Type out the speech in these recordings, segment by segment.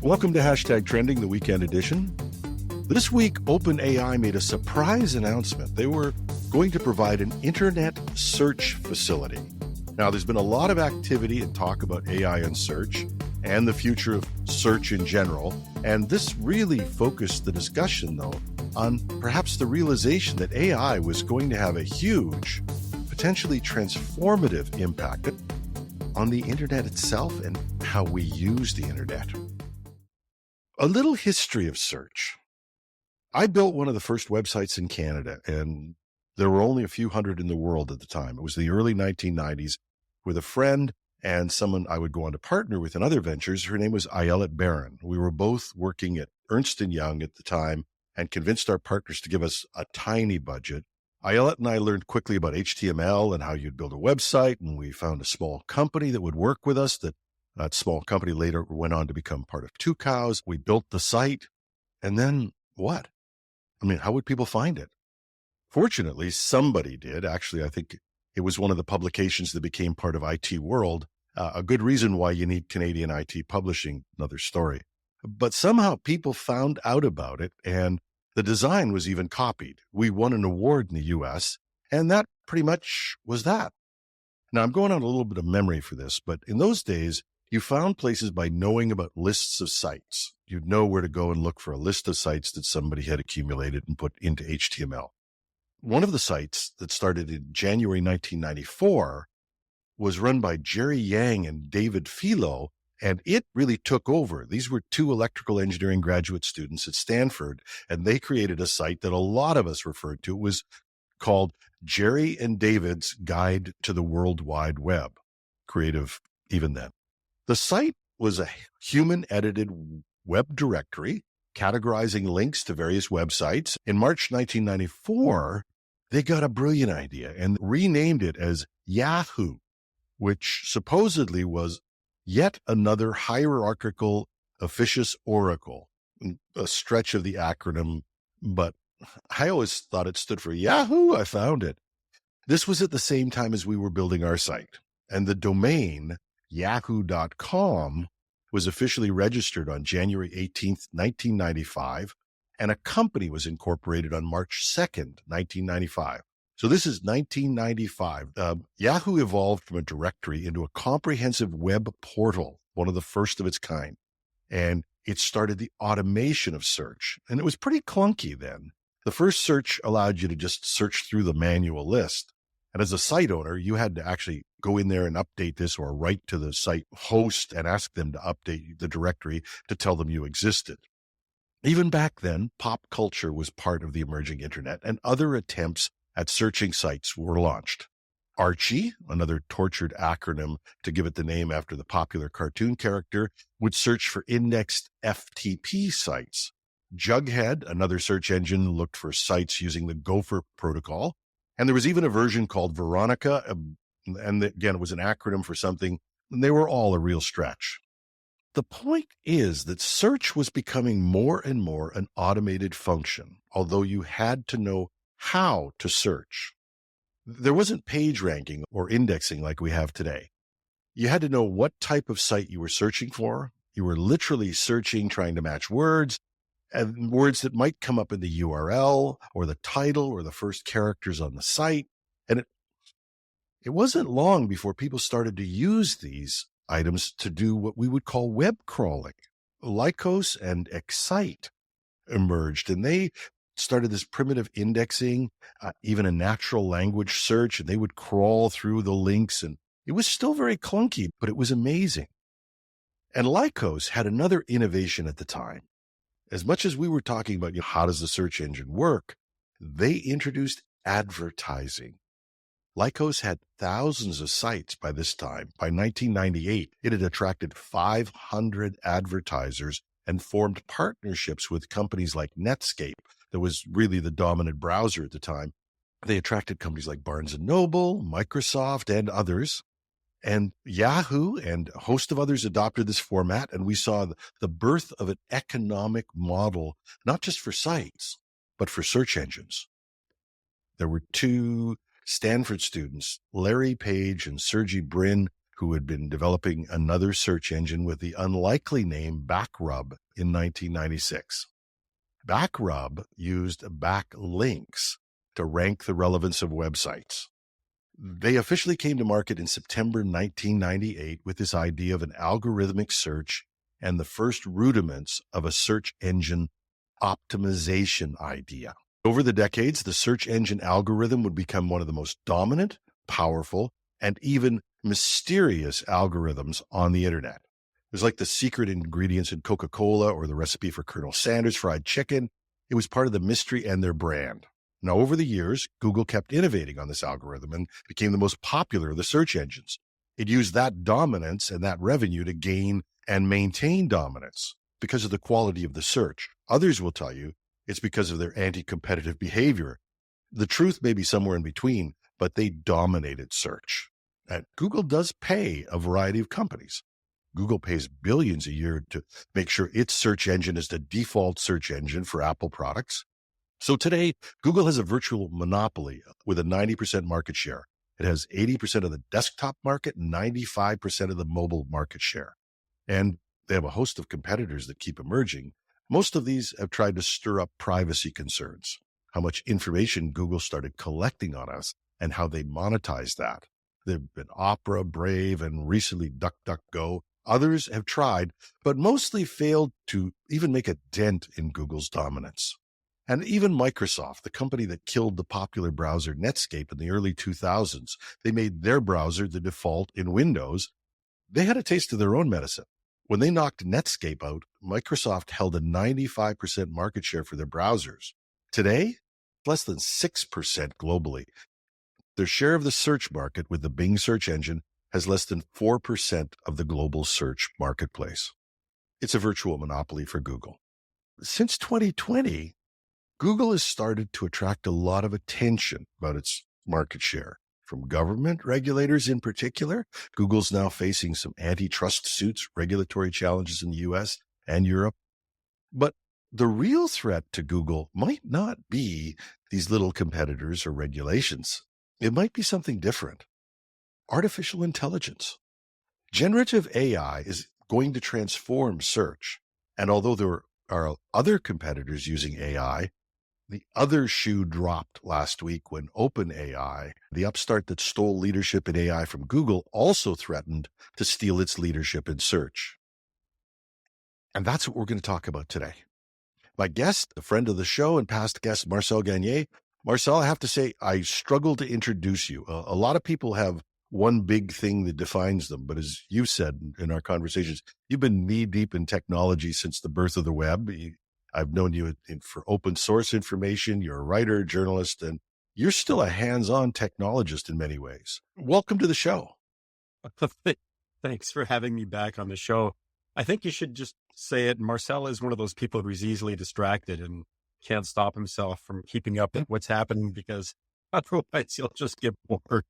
Welcome to Hashtag Trending, the weekend edition. This week, OpenAI made a surprise announcement. They were going to provide an internet search facility. Now, there's been a lot of activity and talk about AI and search and the future of search in general. And this really focused the discussion, though, on perhaps the realization that AI was going to have a huge, potentially transformative impact on the internet itself and how we use the internet. A little history of search. I built one of the first websites in Canada, and there were only a few hundred in the world at the time. It was the early 1990s with a friend and someone I would go on to partner with in other ventures. Her name was Ayelet Barron. We were both working at Ernst & Young at the time and convinced our partners to give us a tiny budget. Ayelet and I learned quickly about HTML and how you'd build a website, and we found a small company that would work with us. That small company later went on to become part of Two Cows. We built the site, and then what? I mean, how would people find it? Fortunately, somebody did. Actually, I think it was one of the publications that became part of IT World. A good reason why you need Canadian IT publishing, another story. But somehow people found out about it, and the design was even copied. We won an award in the US, and that pretty much was that. Now, I'm going on a little bit of memory for this, but in those days, you found places by knowing about lists of sites. You'd know where to go and look for a list of sites that somebody had accumulated and put into HTML. One of the sites that started in January 1994 was run by Jerry Yang and David Philo, and it really took over. These were two electrical engineering graduate students at Stanford, and they created a site that a lot of us referred to. It was called Jerry and David's Guide to the World Wide Web. Creative even then. The site was a human-edited web directory categorizing links to various websites. In March 1994, they got a brilliant idea and renamed it as Yahoo, which supposedly was yet another hierarchical officious oracle, a stretch of the acronym, but I always thought it stood for Yahoo. I found it. This was at the same time as we were building our site, and the domain yahoo.com was officially registered on January 18th, 1995, and a company was incorporated on March 2nd, 1995. So this is 1995. Yahoo evolved from a directory into a comprehensive web portal, one of the first of its kind, and it started the automation of search, and it was pretty clunky then. The first search allowed you to just search through the manual list. And as a site owner, you had to actually go in there and update this or write to the site host and ask them to update the directory to tell them you existed. Even back then, pop culture was part of the emerging internet, and other attempts at searching sites were launched. Archie, another tortured acronym to give it the name after the popular cartoon character, would search for indexed FTP sites. Jughead, another search engine, looked for sites using the Gopher protocol. And there was even a version called Veronica, and again, it was an acronym for something, and they were all a real stretch. The point is that search was becoming more and more an automated function, although you had to know how to search. There wasn't page ranking or indexing like we have today. You had to know what type of site you were searching for. You were literally searching, trying to match words, and words that might come up in the URL or the title or the first characters on the site. And it wasn't long before people started to use these items to do what we would call web crawling. Lycos and Excite emerged, and they started this primitive indexing, even a natural language search, and they would crawl through the links, and it was still very clunky, but it was amazing. And Lycos had another innovation at the time. As much as we were talking about how does the search engine work, they introduced advertising. Lycos had thousands of sites by this time. By 1998, it had attracted 500 advertisers and formed partnerships with companies like Netscape, that was really the dominant browser at the time. They attracted companies like Barnes & Noble, Microsoft, and others. And Yahoo and a host of others adopted this format, and we saw the birth of an economic model, not just for sites, but for search engines. There were two Stanford students, Larry Page and Sergey Brin, who had been developing another search engine with the unlikely name Backrub in 1996. Backrub used backlinks to rank the relevance of websites. They officially came to market in September 1998 with this idea of an algorithmic search and the first rudiments of a search engine optimization idea. Over the decades, the search engine algorithm would become one of the most dominant, powerful, and even mysterious algorithms on the internet. It was like the secret ingredients in Coca-Cola or the recipe for Colonel Sanders fried chicken. It was part of the mystery and their brand. Now, over the years, Google kept innovating on this algorithm and became the most popular of the search engines. It used that dominance and that revenue to gain and maintain dominance because of the quality of the search. Others will tell you it's because of their anti-competitive behavior. The truth may be somewhere in between, but they dominated search. And Google does pay a variety of companies. Google pays billions a year to make sure its search engine is the default search engine for Apple products. So today, Google has a virtual monopoly with a 90% market share. It has 80% of the desktop market, 95% of the mobile market share. And they have a host of competitors that keep emerging. Most of these have tried to stir up privacy concerns, how much information Google started collecting on us and how they monetize that. There've been Opera, Brave, and recently DuckDuckGo. Others have tried, but mostly failed to even make a dent in Google's dominance. And even Microsoft, the company that killed the popular browser Netscape in the early 2000s, they made their browser the default in Windows. They had a taste of their own medicine. When they knocked Netscape out, Microsoft held a 95% market share for their browsers. Today, less than 6% globally. Their share of the search market with the Bing search engine has less than 4% of the global search marketplace. It's a virtual monopoly for Google. Since 2020, Google has started to attract a lot of attention about its market share from government regulators in particular. Google's now facing some antitrust suits, regulatory challenges in the US and Europe. But the real threat to Google might not be these little competitors or regulations. It might be something different. Artificial intelligence. Generative AI is going to transform search. And although there are other competitors using AI, the other shoe dropped last week when OpenAI, the upstart that stole leadership in AI from Google, also threatened to steal its leadership in search. And that's what we're going to talk about today. My guest, a friend of the show and past guest, Marcel Gagné. Marcel, I have to say, I struggle to introduce you. A lot of people have one big thing that defines them. But as you said in our conversations, you've been knee-deep in technology since the birth of the web. I've known you for open source information. You're a writer, journalist, and you're still a hands-on technologist in many ways. Welcome to the show. Thanks for having me back on the show. I think you should just say it. Marcel is one of those people who's easily distracted and can't stop himself from keeping up with what's happening because otherwise he'll just get bored.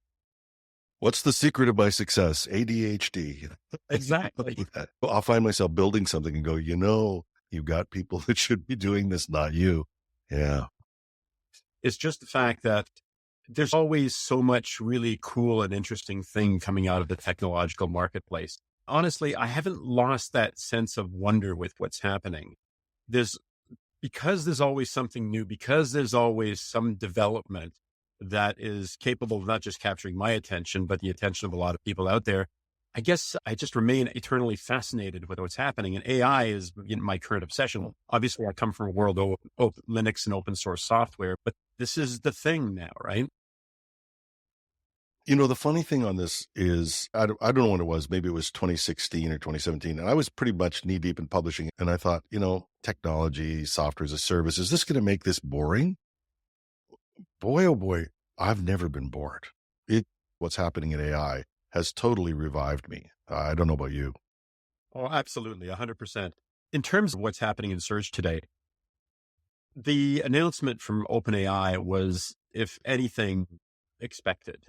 What's the secret of my success? ADHD. Exactly. I'll find myself building something and go, you've got people that should be doing this, not you. Yeah. It's just the fact that there's always so much really cool and interesting thing coming out of the technological marketplace. Honestly, I haven't lost that sense of wonder with what's happening. Because there's always something new, because there's always some development that is capable of not just capturing my attention, but the attention of a lot of people out there. I guess I just remain eternally fascinated with what's happening. And AI is my current obsession. Obviously, I come from a world of Linux and open source software, but this is the thing now, right? The funny thing on this is, I don't know when it was, maybe it was 2016 or 2017. And I was pretty much knee deep in publishing. And I thought, technology, software as a service, is this going to make this boring? Boy, oh boy, I've never been bored. What's happening in AI has totally revived me. I don't know about you. Oh, absolutely. 100%. In terms of what's happening in search today, the announcement from OpenAI was, if anything, expected.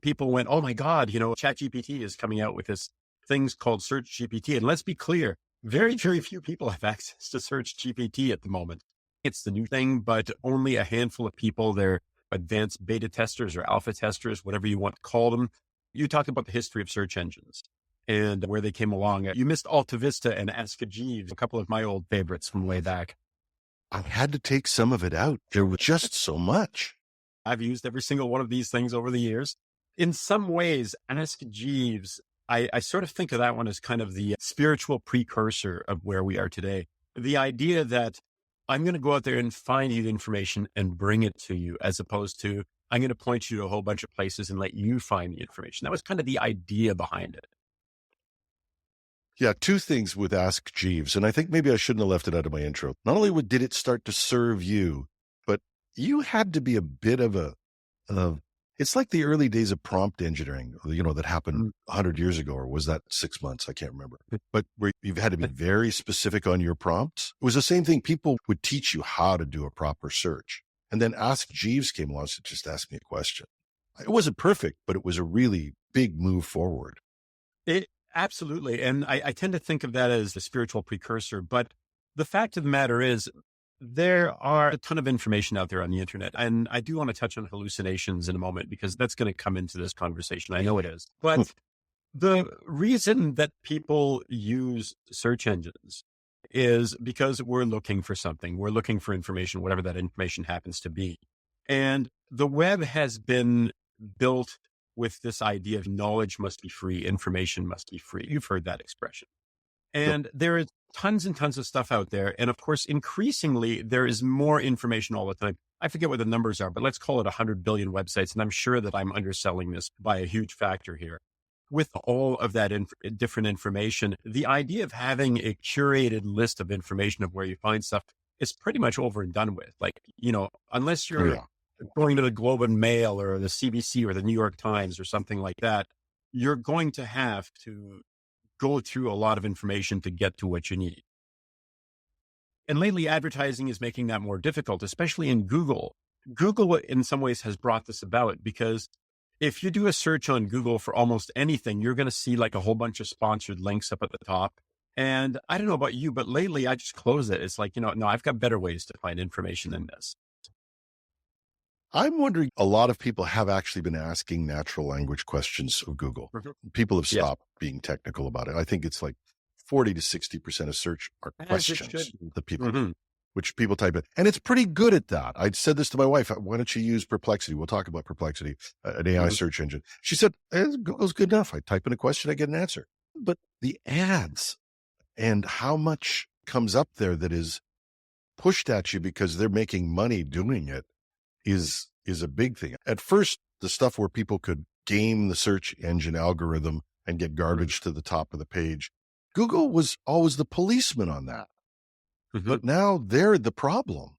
People went, oh my God, ChatGPT is coming out with this things called SearchGPT. And let's be clear, very, very few people have access to SearchGPT at the moment. It's the new thing, but only a handful of people. They're advanced beta testers or alpha testers, whatever you want to call them. You talked about the history of search engines. and where they came along. You missed Alta Vista and Ask Jeeves, a couple of my old favorites from way back. I had to take some of it out. There was just so much. I've used every single one of these things over the years. In some ways, Ask Jeeves, I sort of think of that one as kind of the spiritual precursor of where we are today. The idea that I'm going to go out there and find you the information and bring it to you, as opposed to I'm going to point you to a whole bunch of places and let you find the information. That was kind of the idea behind it. Yeah, two things with Ask Jeeves, and I think maybe I shouldn't have left it out of my intro. Not only did it start to serve you, but you had to be a bit of it's like the early days of prompt engineering, that happened 100 years ago, or was that 6 months? I can't remember. But where you've had to be very specific on your prompts. It was the same thing. People would teach you how to do a proper search. And then Ask Jeeves came along and said, just ask me a question. It wasn't perfect, but it was a really big move forward. Absolutely. And I tend to think of that as the spiritual precursor. But the fact of the matter is, there are a ton of information out there on the internet. And I do want to touch on hallucinations in a moment, because that's going to come into this conversation. I know it is. But the reason that people use search engines is because we're looking for something. We're looking for information, whatever that information happens to be. And the web has been built with this idea of knowledge must be free, information must be free. You've heard that expression. And there is tons and tons of stuff out there. And of course, increasingly, there is more information all the time. I forget what the numbers are, but let's call it 100 billion websites. And I'm sure that I'm underselling this by a huge factor here. With all of that different information, the idea of having a curated list of information of where you find stuff is pretty much over and done with. Like, unless you're going to the Globe and Mail or the CBC or the New York Times or something like that, you're going to have to go through a lot of information to get to what you need. And lately, advertising is making that more difficult, especially in Google. Google, in some ways, has brought this about, because if you do a search on Google for almost anything, you're going to see like a whole bunch of sponsored links up at the top. And I don't know about you, but lately I just close it. It's like, no, I've got better ways to find information than this. I'm wondering, a lot of people have actually been asking natural language questions of Google. People have stopped being technical about it. I think it's like 40 to 60% of search are questions that people, which people type in. And it's pretty good at that. I said this to my wife. Why don't you use Perplexity? We'll talk about Perplexity, an AI search engine. She said, Google's good enough. I type in a question, I get an answer. But the ads and how much comes up there that is pushed at you because they're making money doing it is a big thing. At first, the stuff where people could game the search engine algorithm and get garbage to the top of the page, Google was always the policeman on that. But now they're the problem.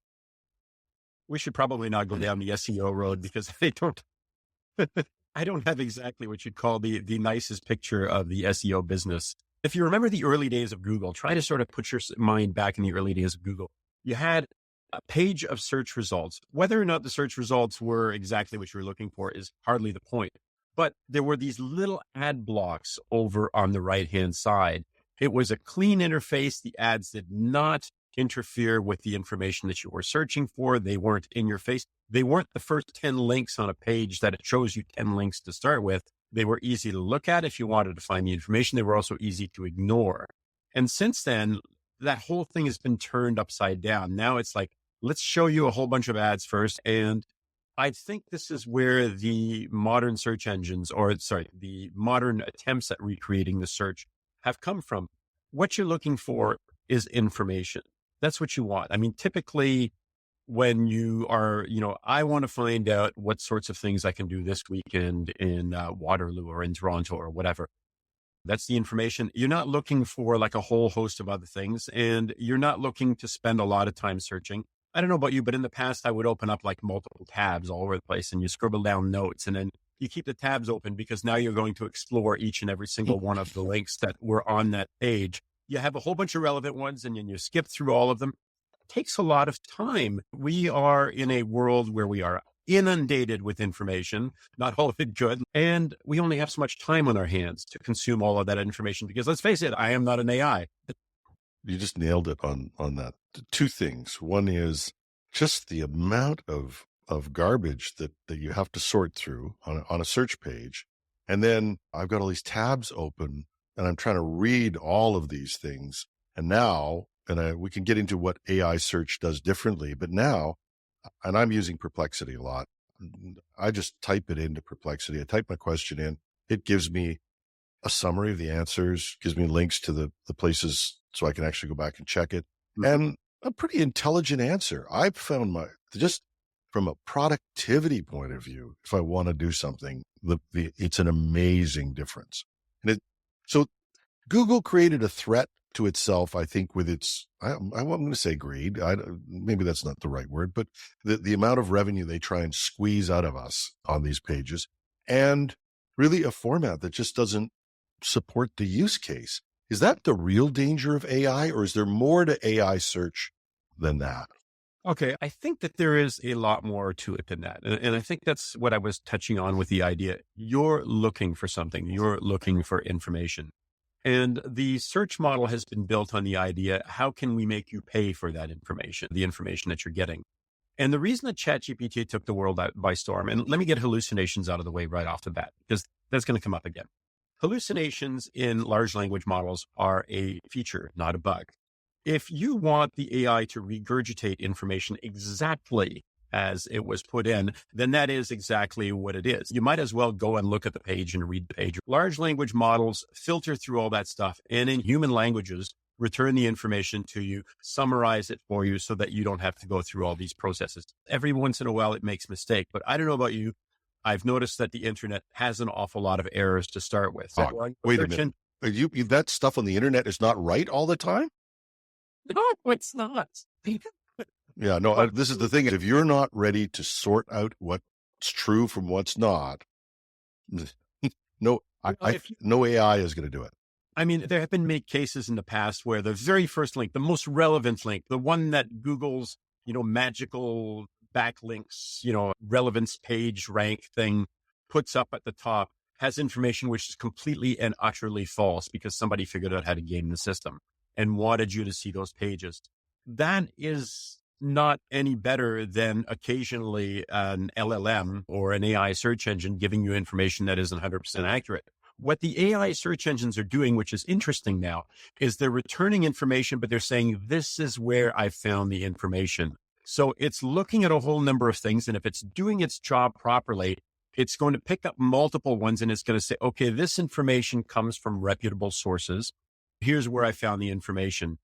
We should probably not go down the SEO road, because I don't have exactly what you'd call the nicest picture of the SEO business. If you remember the early days of Google, try to sort of put your mind back in the early days of Google. You had a page of search results. Whether or not the search results were exactly what you were looking for is hardly the point. But there were these little ad blocks over on the right-hand side. It was a clean interface. The ads did not interfere with the information that you were searching for. They weren't in your face. They weren't the first 10 links on a page that it shows you 10 links to start with. They were easy to look at if you wanted to find the information. They were also easy to ignore. And since then, that whole thing has been turned upside down. Now it's like, let's show you a whole bunch of ads first. And I think this is where the modern search engines, the modern attempts at recreating the search have come from. What you're looking for is information. That's what you want. I mean, typically when you are, I want to find out what sorts of things I can do this weekend in Waterloo or in Toronto or whatever. That's the information. You're not looking for like a whole host of other things, and you're not looking to spend a lot of time searching. I don't know about you, but in the past, I would open up like multiple tabs all over the place, and you scribble down notes, and then you keep the tabs open because now you're going to explore each and every single one of the links that were on that page. You have a whole bunch of relevant ones, and then you skip through all of them. It takes a lot of time. We are in a world where we are inundated with information, not all of it good. And we only have so much time on our hands to consume all of that information, because let's face it, I am not an AI. You just nailed it on that. Two things. One is just the amount of garbage that you have to sort through on a search page. And then I've got all these tabs open and I'm trying to read all of these things. And now, we can get into what AI search does differently, but now, and I'm using Perplexity a lot. I just type it into Perplexity. I type my question in. It gives me a summary of the answers, gives me links to the places so I can actually go back and check it. And a pretty intelligent answer. I've found just from a productivity point of view, if I want to do something, it's an amazing difference. So Google created a threat to itself, I think, with its, I'm going to say greed. Maybe that's not the right word, but the amount of revenue they try and squeeze out of us on these pages, and really a format that just doesn't support the use case. Is that the real danger of AI, or is there more to AI search than that? Okay, I think that there is a lot more to it than that. And I think that's what I was touching on with the idea. You're looking for something, you're looking for information. And the search model has been built on the idea, how can we make you pay for that information, the information that you're getting? And the reason that ChatGPT took the world by storm, and let me get hallucinations out of the way right off the bat, because that's going to come up again. Hallucinations in large language models are a feature, not a bug. If you want the AI to regurgitate information exactly as it was put in, then that is exactly what it is. You might as well go and look at the page and read the page. Large language models filter through all that stuff, and in human languages, return the information to you, summarize it for you so that you don't have to go through all these processes. Every once in a while, it makes mistake, but I don't know about you. I've noticed that the internet has an awful lot of errors to start with. Wait a minute. That stuff on the internet is not right all the time? No, it's not. Yeah, no, this is the thing. If you're not ready to sort out what's true from what's not, no AI is going to do it. I mean, there have been many cases in the past where the very first link, the most relevant link, the one that Google's, magical backlinks, relevance page rank thing puts up at the top, has information which is completely and utterly false because somebody figured out how to game the system and wanted you to see those pages. That is not any better than occasionally an LLM or an AI search engine giving you information that isn't 100% accurate. What the AI search engines are doing, which is interesting now, is they're returning information, but they're saying, this is where I found the information. So it's looking at a whole number of things. And if it's doing its job properly, it's going to pick up multiple ones and it's going to say, okay, this information comes from reputable sources. Here's where I found the information.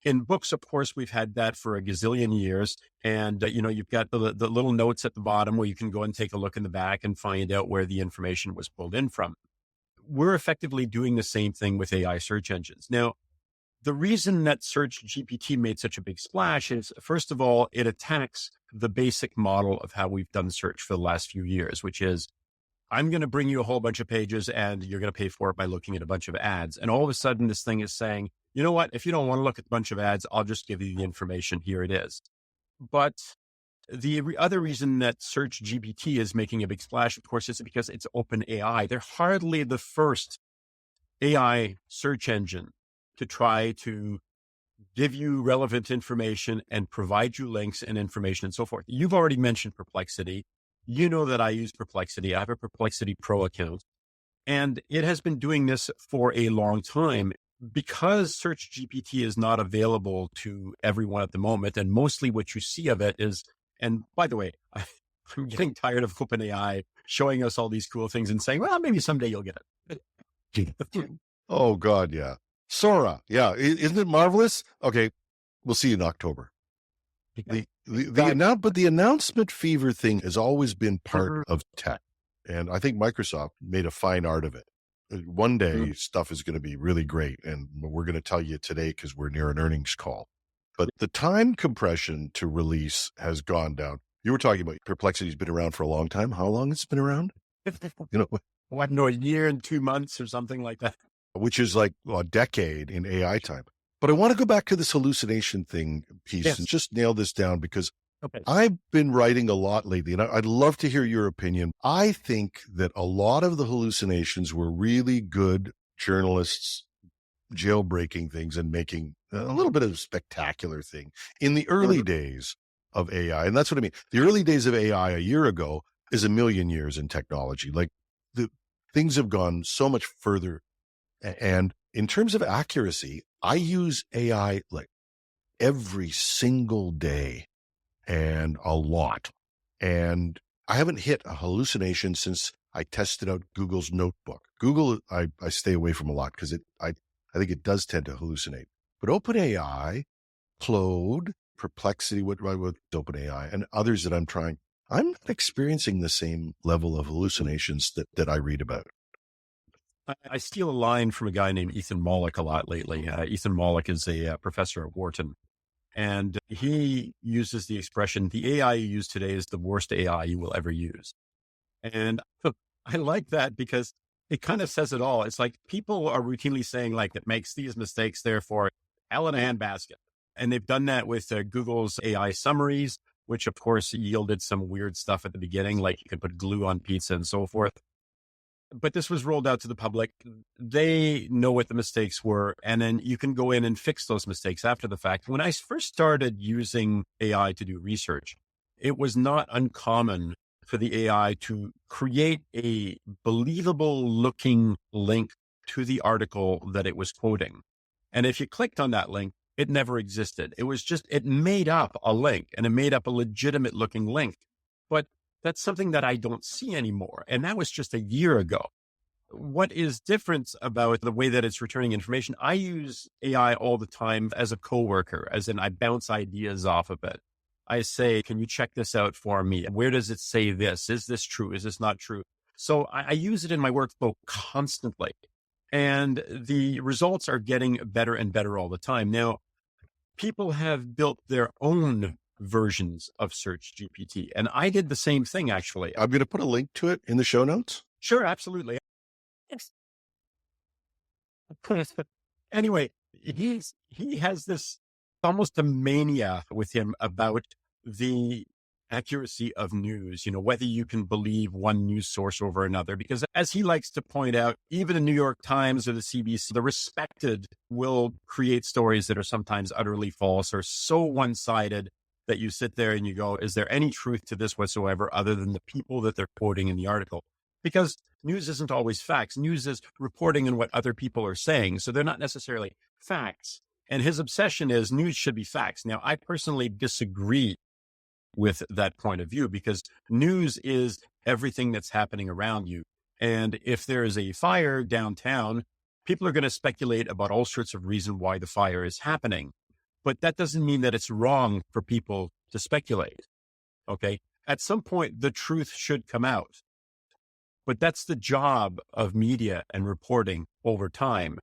In books, of course, we've had that for a gazillion years. And, you've got the little notes at the bottom where you can go and take a look in the back and find out where the information was pulled in from. We're effectively doing the same thing with AI search engines. Now, the reason that SearchGPT made such a big splash is, first of all, it attacks the basic model of how we've done search for the last few years, which is, I'm going to bring you a whole bunch of pages and you're going to pay for it by looking at a bunch of ads. And all of a sudden, this thing is saying, you know what? If you don't want to look at a bunch of ads, I'll just give you the information. Here it is. But the other reason that SearchGPT is making a big splash, of course, is because it's OpenAI. They're hardly the first AI search engine to try to give you relevant information and provide you links and information and so forth. You've already mentioned Perplexity. You know that I use Perplexity. I have a Perplexity Pro account, and it has been doing this for a long time. Because SearchGPT is not available to everyone at the moment, and mostly what you see of it is, and by the way, I'm getting tired of OpenAI showing us all these cool things and saying, well, maybe someday you'll get it. Oh, God, yeah. Sora, yeah. Isn't it marvelous? Okay, we'll see you in October. But the announcement fever thing has always been part of tech. And I think Microsoft made a fine art of it. One day stuff is going to be really great. And we're going to tell you today because we're near an earnings call. But the time compression to release has gone down. You were talking about Perplexity's been around for a long time. How long has it been around? A year and 2 months or something like that. Which is like a decade in AI time. But I want to go back to this hallucination thing piece and just nail this down because I've been writing a lot lately, and I'd love to hear your opinion. I think that a lot of the hallucinations were really good journalists jailbreaking things and making a little bit of a spectacular thing in the early days of AI. And that's what I mean. The early days of AI a year ago is a million years in technology. Like the things have gone so much further And in terms of accuracy, I use AI like every single day and a lot. And I haven't hit a hallucination since I tested out Google's notebook. Google, I stay away from a lot because I think it does tend to hallucinate. But OpenAI, Claude, Perplexity, with OpenAI, and others that I'm trying, I'm not experiencing the same level of hallucinations that I read about. I steal a line from a guy named Ethan Mollick a lot lately. Ethan Mollick is a professor at Wharton, and he uses the expression, the AI you use today is the worst AI you will ever use. And I like that because it kind of says it all. It's like people are routinely saying like, it makes these mistakes, therefore hell in a handbasket. And they've done that with Google's AI summaries, which of course yielded some weird stuff at the beginning, like you could put glue on pizza and so forth. But this was rolled out to the public. They know what the mistakes were. And then you can go in and fix those mistakes after the fact. When I first started using AI to do research, it was not uncommon for the AI to create a believable looking link to the article that it was quoting. And if you clicked on that link, it never existed. It was just, it made up a link, and it made up a legitimate looking link. But that's something that I don't see anymore. And that was just a year ago. What is different about the way that it's returning information? I use AI all the time as a coworker, as in I bounce ideas off of it. I say, can you check this out for me? Where does it say this? Is this true? Is this not true? So I use it in my workflow constantly. And the results are getting better and better all the time. Now, people have built their own versions of SearchGPT. And I did the same thing, actually. I'm going to put a link to it in the show notes. Sure, absolutely. Yes. Anyway, he has this almost a mania with him about the accuracy of news, whether you can believe one news source over another. Because as he likes to point out, even the New York Times or the CBC, the respected will create stories that are sometimes utterly false or so one-sided that you sit there and you go, is there any truth to this whatsoever other than the people that they're quoting in the article? Because news isn't always facts. News is reporting on what other people are saying. So they're not necessarily facts. And his obsession is news should be facts. Now, I personally disagree with that point of view because news is everything that's happening around you. And if there is a fire downtown, people are going to speculate about all sorts of reasons why the fire is happening. But that doesn't mean that it's wrong for people to speculate. Okay. At some point, the truth should come out. But that's the job of media and reporting over time.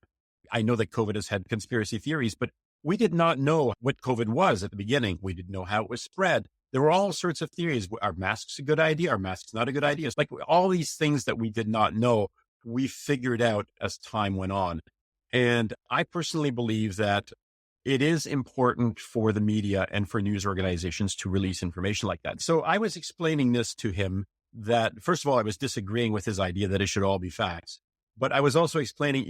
I know that COVID has had conspiracy theories, but we did not know what COVID was at the beginning. We didn't know how it was spread. There were all sorts of theories. Are masks a good idea? Are masks not a good idea? It's like all these things that we did not know, we figured out as time went on. And I personally believe that it is important for the media and for news organizations to release information like that. So I was explaining this to him that, first of all, I was disagreeing with his idea that it should all be facts. But I was also explaining,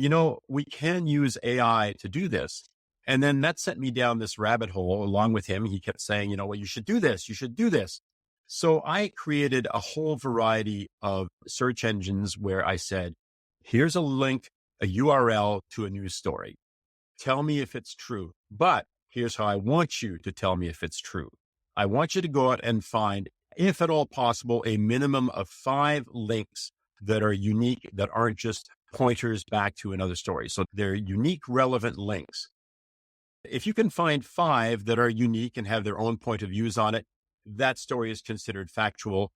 we can use AI to do this. And then that sent me down this rabbit hole along with him. He kept saying, well, you should do this. You should do this. So I created a whole variety of search engines where I said, here's a link, a URL to a news story. Tell me if it's true. But here's how I want you to tell me if it's true. I want you to go out and find, if at all possible, a minimum of 5 links that are unique, that aren't just pointers back to another story. So they're unique, relevant links. If you can find 5 that are unique and have their own point of views on it, that story is considered factual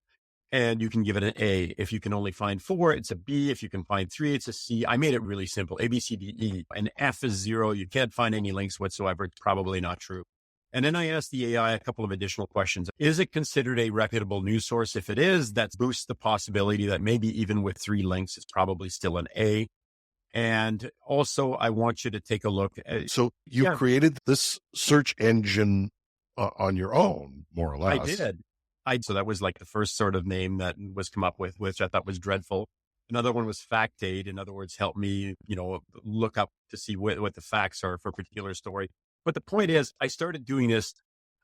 and you can give it an A. If you can only find 4, it's a B. If you can find 3, it's a C. I made it really simple. A, B, C, D, E. An F is 0. You can't find any links whatsoever. It's probably not true. And then I asked the AI a couple of additional questions. Is it considered a reputable news source? If it is, that boosts the possibility that maybe even with 3 links, it's probably still an A. And also, I want you to take a look at... So you created this search engine on your own, more or less. I did. So that was like the first sort of name that was come up with, which I thought was dreadful. Another one was Factate. In other words, help me, look up to see what the facts are for a particular story. But the point is, I started doing this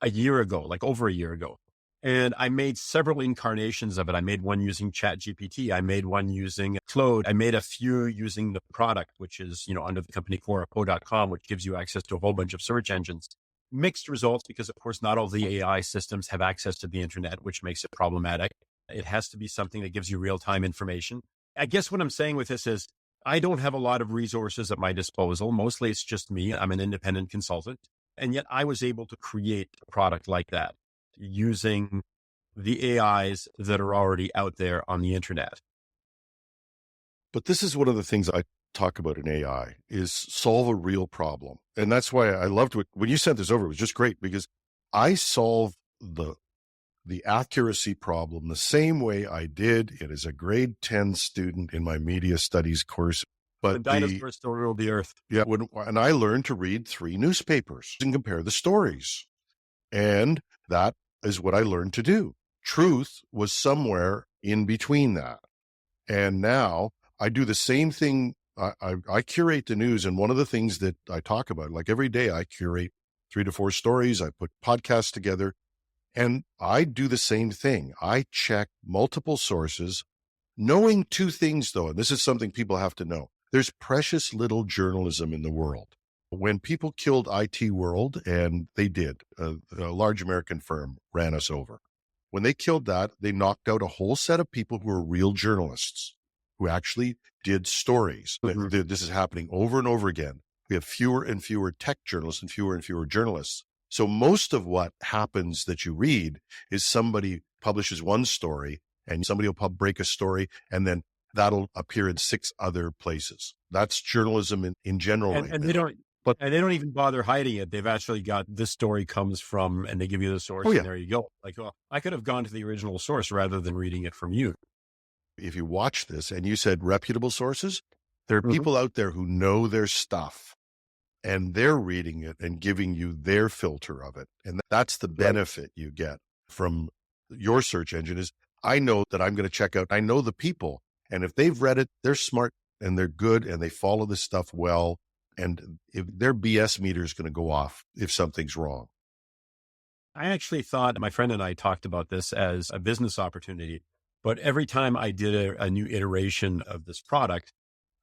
a year ago, like over a year ago. And I made several incarnations of it. I made one using ChatGPT. I made one using Claude. I made a few using the product, which is, under the company Corapo.com, which gives you access to a whole bunch of search engines. Mixed results because, of course, not all the AI systems have access to the internet, which makes it problematic. It has to be something that gives you real-time information. I guess what I'm saying with this is I don't have a lot of resources at my disposal. Mostly it's just me. I'm an independent consultant. And yet I was able to create a product like that using the AIs that are already out there on the internet. But this is one of the things I talk about in AI is solve a real problem. And that's why I loved when you sent this over, it was just great because I solve the accuracy problem the same way I did it as a grade 10 student in my media studies course. But the dinosaurs still ruled the earth. Yeah. And I learned to read 3 newspapers and compare the stories. And that is what I learned to do. Truth was somewhere in between that. And now I do the same thing. I curate the news. And one of the things that I talk about, like every day, I curate 3 to 4 stories. I put podcasts together and I do the same thing. I check multiple sources, knowing 2 things though. And this is something people have to know. There's precious little journalism in the world. When people killed IT World, and they did, a large American firm ran us over. When they killed that, they knocked out a whole set of people who were real journalists, who actually did stories. Mm-hmm. This is happening over and over again. We have fewer and fewer tech journalists and fewer journalists. So most of what happens that you read is somebody publishes one story and somebody will break a story and then that'll appear in 6 other places. That's journalism in general. And they don't even bother hiding it. They've actually got this story comes from, and they give you the source. And there you go. Like, well, I could have gone to the original source rather than reading it from you. If you watch this and you said reputable sources, there are people out there who know their stuff and they're reading it and giving you their filter of it. And that's the benefit you get from your search engine is I know that I'm going to check out, I know the people. And if they've read it, they're smart and they're good and they follow this stuff well. And if their BS meter is going to go off if something's wrong. I actually thought my friend and I talked about this as a business opportunity, but every time I did a new iteration of this product,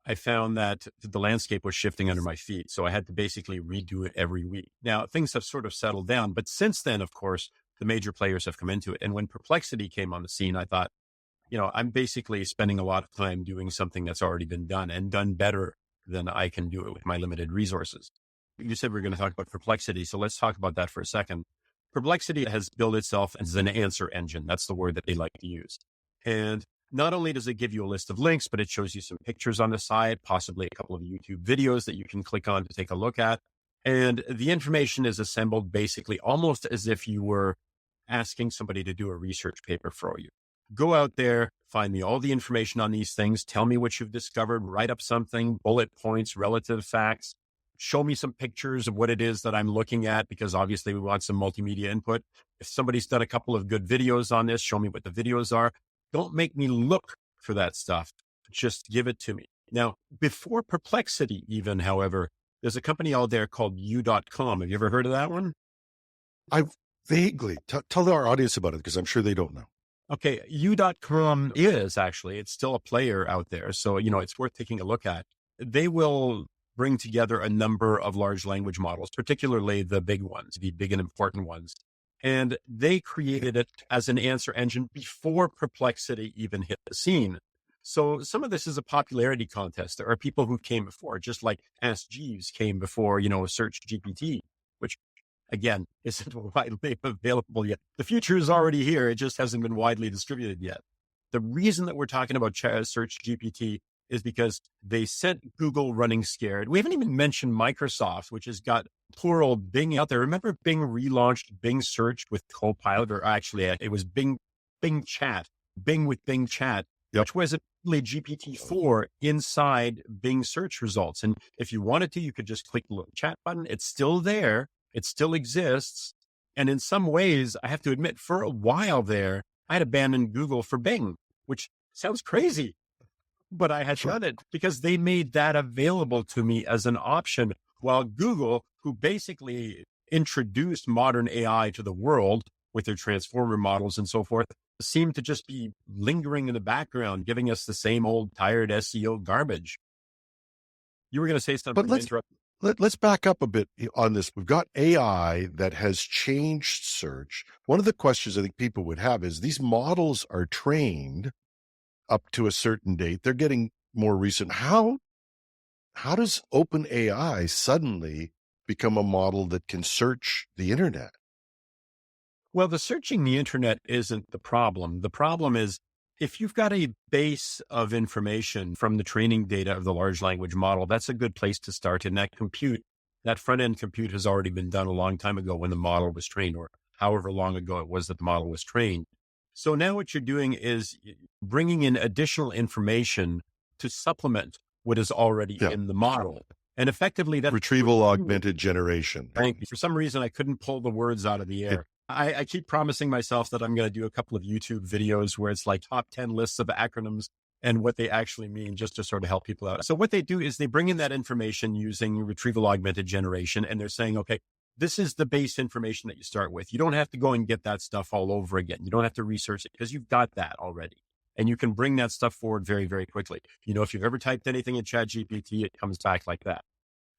I found that the landscape was shifting under my feet. So I had to basically redo it every week. Now things have sort of settled down, but since then, of course, the major players have come into it. And when Perplexity came on the scene, I thought, I'm basically spending a lot of time doing something that's already been done and done better than I can do it with my limited resources. You said we're going to talk about Perplexity. So let's talk about that for a second. Perplexity has built itself as an answer engine. That's the word that they like to use. And not only does it give you a list of links, but it shows you some pictures on the side, possibly a couple of YouTube videos that you can click on to take a look at. And the information is assembled basically almost as if you were asking somebody to do a research paper for you. Go out there, find me all the information on these things. Tell me what you've discovered, write up something, bullet points, relative facts, show me some pictures of what it is that I'm looking at, because obviously we want some multimedia input. If somebody's done a couple of good videos on this, show me what the videos are. Don't make me look for that stuff. Just give it to me. Now, before Perplexity even, however, there's a company out there called You.com. Have you ever heard of that one? I've vaguely. Tell our audience about it, because I'm sure they don't know. Okay, You.com it's still a player out there. So, it's worth taking a look at. They will bring together a number of large language models, particularly the big ones, the big and important ones. And they created it as an answer engine before Perplexity even hit the scene. So some of this is a popularity contest. There are people who came before, just like Ask Jeeves came before, SearchGPT, which again, isn't widely available yet. The future is already here. It just hasn't been widely distributed yet. The reason that we're talking about SearchGPT is because they sent Google running scared. We haven't even mentioned Microsoft, which has got poor old Bing out there. Remember Bing relaunched Bing Search with Copilot, or actually it was Bing Chat, Bing with Bing Chat, which was really GPT-4 inside Bing search results. And if you wanted to, you could just click the little chat button. It's still there. It still exists. And in some ways, I have to admit, for a while there, I had abandoned Google for Bing, which sounds crazy, but I had done it because they made that available to me as an option, while Google, who basically introduced modern AI to the world, with their transformer models and so forth seem to just be lingering in the background, giving us the same old tired SEO garbage. You were going to say But something. let's back up a bit on this. We've got AI that has changed search. One of the questions I think people would have is these models are trained up to a certain date. They're getting more recent. How does OpenAI suddenly become a model that can search the internet? Well, the searching the internet isn't the problem. The problem is if you've got a base of information from the training data of the large language model, that's a good place to start. And that front end compute has already been done a long time ago when the model was trained, or however long ago it was that the model was trained. So now what you're doing is bringing in additional information to supplement what is already in the model. And effectively, that's retrieval augmented generation. Thank you. For some reason, I couldn't pull the words out of the air. I keep promising myself that I'm going to do a couple of YouTube videos where it's like top 10 lists of acronyms and what they actually mean, just to sort of help people out. So what they do is they bring in that information using retrieval augmented generation, and they're saying, okay, this is the base information that you start with. You don't have to go and get that stuff all over again. You don't have to research it because you've got that already. And you can bring that stuff forward very, very quickly. You know, if you've ever typed anything in ChatGPT, it comes back like that.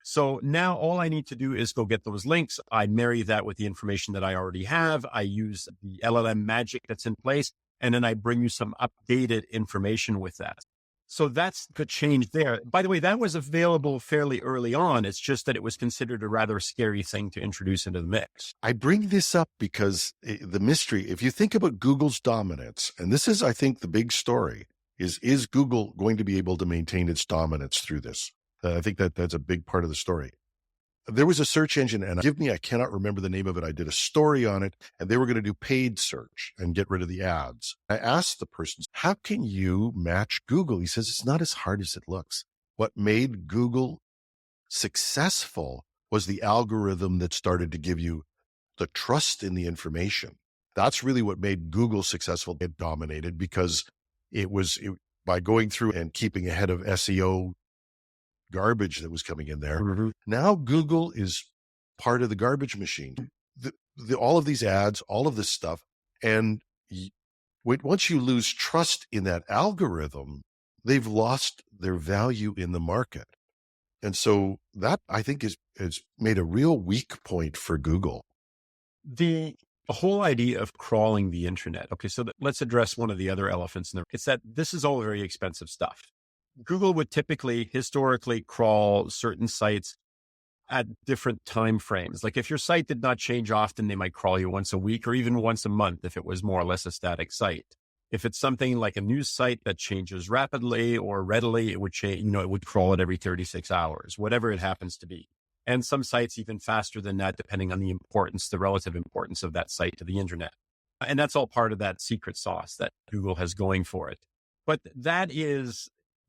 So now all I need to do is go get those links. I marry that with the information that I already have. I use the LLM magic that's in place, and then I bring you some updated information with that. So that's the change there. By the way, that was available fairly early on. It's just that it was considered a rather scary thing to introduce into the mix. I bring this up because the mystery, if you think about Google's dominance, and this is, I think, the big story, is Google going to be able to maintain its dominance through this? I think that's a big part of the story. There was a search engine, and I cannot remember the name of it. I did a story on it, and they were going to do paid search and get rid of the ads. I asked the person, how can you match Google? He says, it's not as hard as it looks. What made Google successful was the algorithm that started to give you the trust in the information. That's really what made Google successful. It dominated because by going through and keeping ahead of SEO garbage that was coming in there. Mm-hmm. Now Google is part of the garbage machine. All of these ads, all of this stuff. And once you lose trust in that algorithm, they've lost their value in the market. And so that, I think, is made a real weak point for Google. The whole idea of crawling the internet. Okay, so let's address one of the other elephants in there. It's that this is all very expensive stuff. Google would typically, historically, crawl certain sites at different time frames. Like if your site did not change often, they might crawl you once a week or even once a month if it was more or less a static site. If it's something like a news site that changes rapidly or readily, it would change, it would crawl it every 36 hours, whatever it happens to be. And some sites even faster than that, depending on the relative importance of that site to the internet. And that's all part of that secret sauce that Google has going for it. But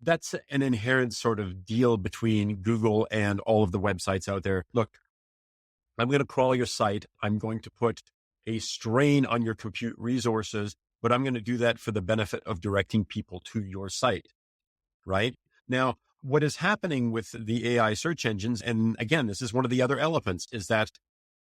that's an inherent sort of deal between Google and all of the websites out there. Look, I'm going to crawl your site. I'm going to put a strain on your compute resources, but I'm going to do that for the benefit of directing people to your site, right? Now, what is happening with the AI search engines, and again, this is one of the other elephants, is that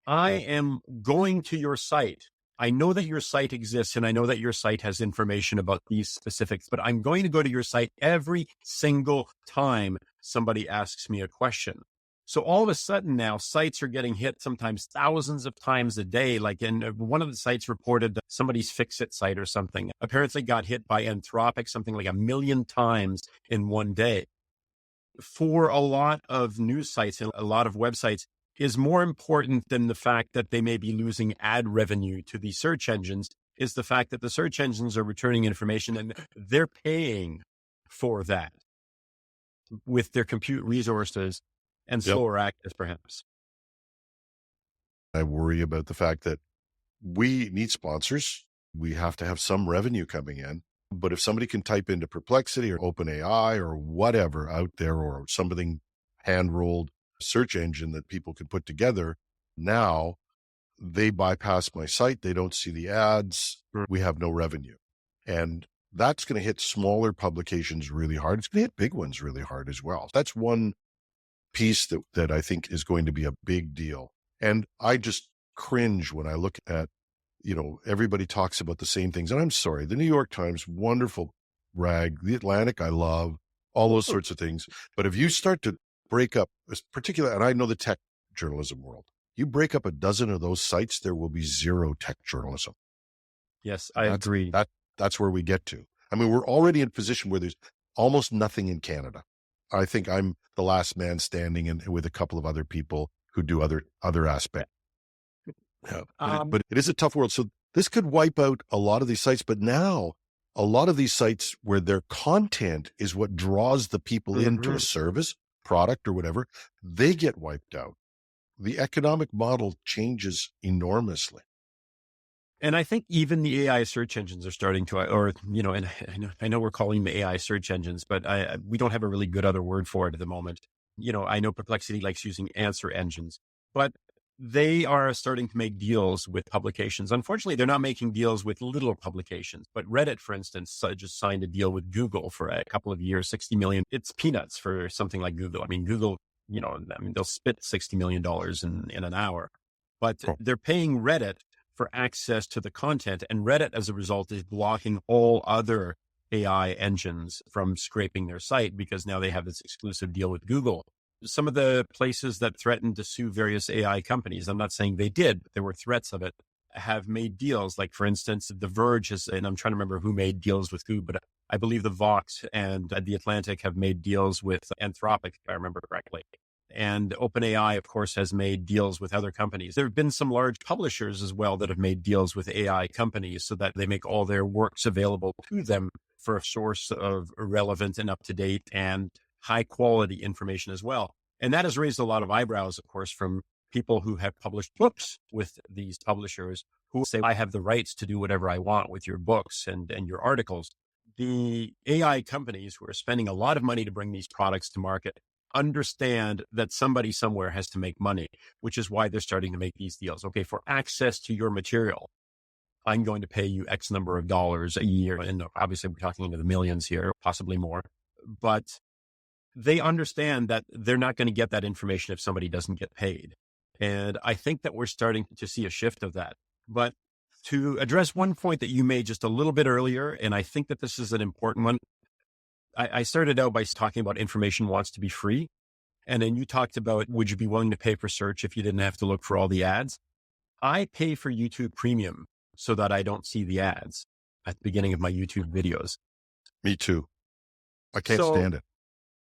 I am going to your site. I know that your site exists and I know that your site has information about these specifics, but I'm going to go to your site every single time somebody asks me a question. So all of a sudden now sites are getting hit sometimes thousands of times a day. Like one of the sites reported that somebody's Fix-It site or something apparently got hit by Anthropic something like 1 million times in one day. For a lot of news sites and a lot of websites, is more important than the fact that they may be losing ad revenue to the search engines is the fact that the search engines are returning information and they're paying for that with their compute resources and slower access, perhaps. I worry about the fact that we need sponsors. We have to have some revenue coming in. But if somebody can type into Perplexity or OpenAI or whatever out there, or something hand-rolled search engine that people can put together, now they bypass my site. They don't see the ads. We have no revenue. And that's going to hit smaller publications really hard. It's going to hit big ones really hard as well. That's one piece that I think is going to be a big deal. And I just cringe when I look at everybody talks about the same things. And I'm sorry, the New York Times, wonderful rag, the Atlantic, I love, all those sorts of things. But if you start to break up, particularly, and I know the tech journalism world, you break up a dozen of those sites, there will be zero tech journalism. Yes, I agree. That's where we get to. I mean, we're already in a position where there's almost nothing in Canada. I think I'm the last man standing, and with a couple of other people who do other aspects. Yeah, but it is a tough world. So this could wipe out a lot of these sites. But now, a lot of these sites where their content is what draws the people into a service, product, or whatever, they get wiped out. The economic model changes enormously. And I think even the AI search engines are starting to, and I know we're calling them AI search engines, but we don't have a really good other word for it at the moment. I know Perplexity likes using answer engines, but they are starting to make deals with publications. Unfortunately, they're not making deals with little publications, but Reddit, for instance, just signed a deal with Google for a couple of years, 60 million. It's peanuts for something like Google. I mean, Google, they'll spit $60 million in an hour, but they're paying Reddit for access to the content. And Reddit, as a result, is blocking all other AI engines from scraping their site because now they have this exclusive deal with Google. Some of the places that threatened to sue various AI companies, I'm not saying they did, but there were threats of it, have made deals. Like, for instance, The Verge has, and I'm trying to remember who made deals with who, but I believe the Vox and The Atlantic have made deals with Anthropic, if I remember correctly. And OpenAI, of course, has made deals with other companies. There have been some large publishers as well that have made deals with AI companies so that they make all their works available to them for a source of relevant and up-to-date and high quality information as well. And that has raised a lot of eyebrows, of course, from people who have published books with these publishers who say, I have the rights to do whatever I want with your books and your articles. The AI companies who are spending a lot of money to bring these products to market understand that somebody somewhere has to make money, which is why they're starting to make these deals. Okay, for access to your material, I'm going to pay you X number of dollars a year. And obviously we're talking into the millions here, possibly more, but they understand that they're not going to get that information if somebody doesn't get paid. And I think that we're starting to see a shift of that. But to address one point that you made just a little bit earlier, and I think that this is an important one, I started out by talking about information wants to be free. And then you talked about, would you be willing to pay for search if you didn't have to look for all the ads? I pay for YouTube Premium so that I don't see the ads at the beginning of my YouTube videos. Me too. I can't stand it.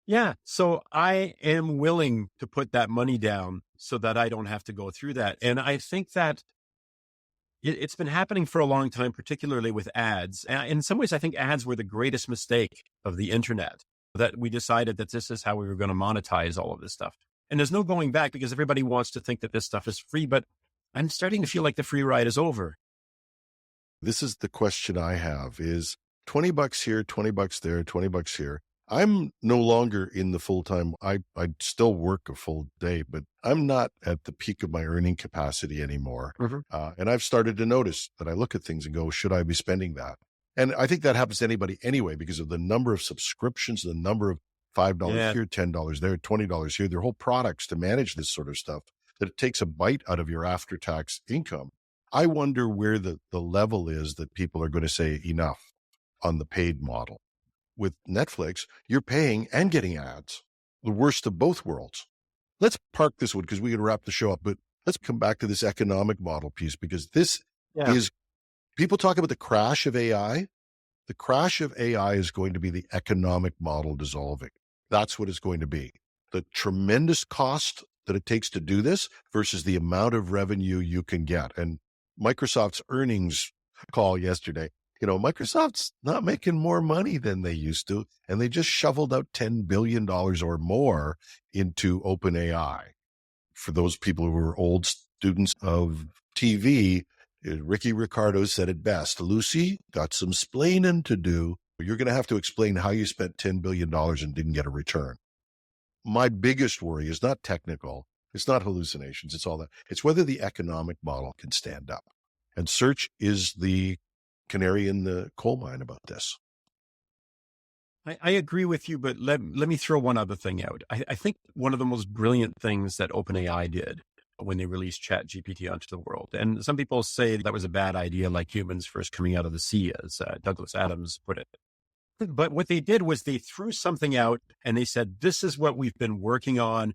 Yeah. So I am willing to put that money down so that I don't have to go through that. And I think that it's been happening for a long time, particularly with ads. In some ways, I think ads were the greatest mistake of the internet, that we decided that this is how we were going to monetize all of this stuff. And there's no going back because everybody wants to think that this stuff is free, but I'm starting to feel like the free ride is over. This is the question I have is $20 here, $20 there, $20 here. I'm no longer in the full-time. I still work a full day, but I'm not at the peak of my earning capacity anymore. And I've started to notice that I look at things and go, should I be spending that? And I think that happens to anybody anyway, because of the number of subscriptions, the number of $5 here, $10 there, $20 here, their whole products to manage this sort of stuff, that it takes a bite out of your after-tax income. I wonder where the level is that people are going to say enough on the paid model. With Netflix, you're paying and getting ads, the worst of both worlds. Let's park this one because we can wrap the show up, but let's come back to this economic model piece, because this is, people talk about the crash of AI. The crash of AI is going to be the economic model dissolving. That's what it's going to be. The tremendous cost that it takes to do this versus the amount of revenue you can get. And Microsoft's earnings call yesterday, Microsoft's not making more money than they used to, and they just shoveled out $10 billion or more into OpenAI. For those people who are old students of TV, Ricky Ricardo said it best. Lucy, got some splaining to do. You're going to have to explain how you spent $10 billion and didn't get a return. My biggest worry is not technical. It's not hallucinations. It's all that. It's whether the economic model can stand up. And search is the canary in the coal mine about this. I agree with you, but let me throw one other thing out. I think one of the most brilliant things that OpenAI did when they released ChatGPT onto the world. And some people say that was a bad idea, like humans first coming out of the sea, as Douglas Adams put it. But what they did was they threw something out and they said, this is what we've been working on.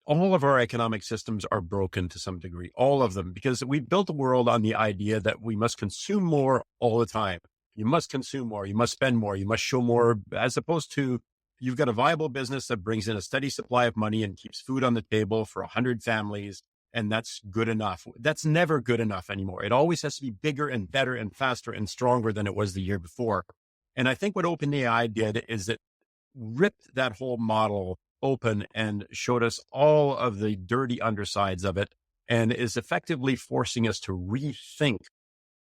All of our economic systems are broken to some degree, all of them, because we built the world on the idea that we must consume more all the time. You must consume more, you must spend more, you must show more, as opposed to you've got a viable business that brings in a steady supply of money and keeps food on the table for 100 families. And that's good enough. That's never good enough anymore. It always has to be bigger and better and faster and stronger than it was the year before. And I think what OpenAI did is it ripped that whole model open and showed us all of the dirty undersides of it, and is effectively forcing us to rethink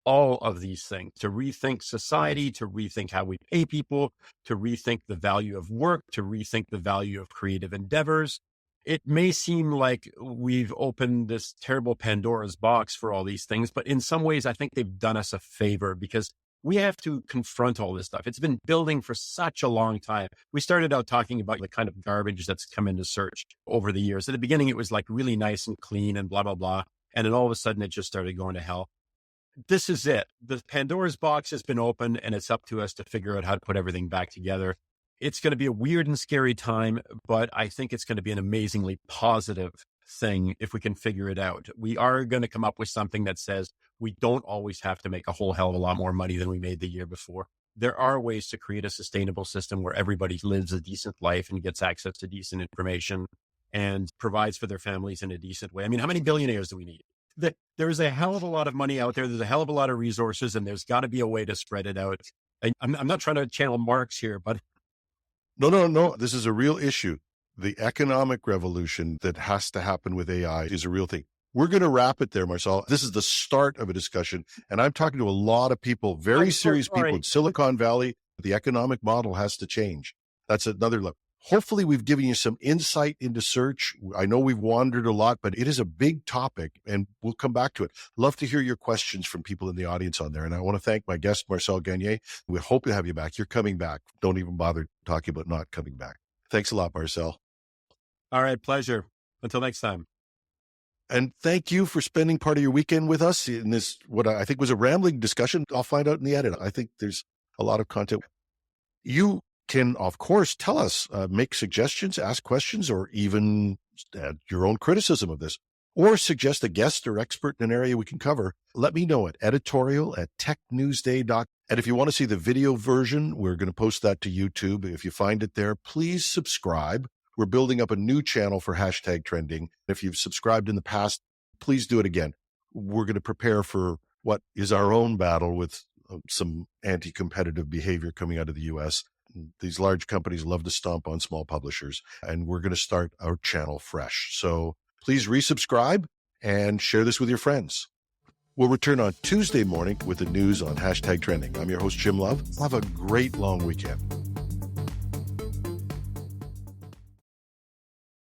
all of these things, to rethink society, to rethink how we pay people, to rethink the value of work, to rethink the value of creative endeavors. It may seem like we've opened this terrible Pandora's box for all these things, but in some ways, I think they've done us a favor because we have to confront all this stuff. It's been building for such a long time. We started out talking about the kind of garbage that's come into search over the years. At the beginning, it was like really nice and clean and blah, blah, blah. And then all of a sudden, it just started going to hell. This is it. The Pandora's box has been opened, and it's up to us to figure out how to put everything back together. It's going to be a weird and scary time, but I think it's going to be an amazingly positive thing if we can figure it out. We are going to come up with something that says we don't always have to make a whole hell of a lot more money than we made the year before. There are ways to create a sustainable system where everybody lives a decent life and gets access to decent information and provides for their families in a decent way. I mean, how many billionaires do we need? There's a hell of a lot of money out there. There's a hell of a lot of resources, and there's got to be a way to spread it out. I'm not trying to channel Marx here, but No. This is a real issue. The economic revolution that has to happen with AI is a real thing. We're going to wrap it there, Marcel. This is the start of a discussion. And I'm talking to a lot of people, very serious people in Silicon Valley. The economic model has to change. That's another level. Hopefully we've given you some insight into search. I know we've wandered a lot, but it is a big topic and we'll come back to it. Love to hear your questions from people in the audience on there. And I want to thank my guest, Marcel Gagné. We hope to have you back. You're coming back. Don't even bother talking about not coming back. Thanks a lot, Marcel. All right. Pleasure. Until next time. And thank you for spending part of your weekend with us in this, what I think was a rambling discussion. I'll find out in the edit. I think there's a lot of content. You can, of course, tell us, make suggestions, ask questions, or even add your own criticism of this, or suggest a guest or expert in an area we can cover. Let me know at editorial@technewsday.com. And if you want to see the video version, we're going to post that to YouTube. If you find it there, please subscribe. We're building up a new channel for hashtag trending. If you've subscribed in the past, please do it again. We're going to prepare for what is our own battle with some anti-competitive behavior coming out of the US. These large companies love to stomp on small publishers, and we're going to start our channel fresh. So please resubscribe and share this with your friends. We'll return on Tuesday morning with the news on hashtag trending. I'm your host, Jim Love. Have a great long weekend.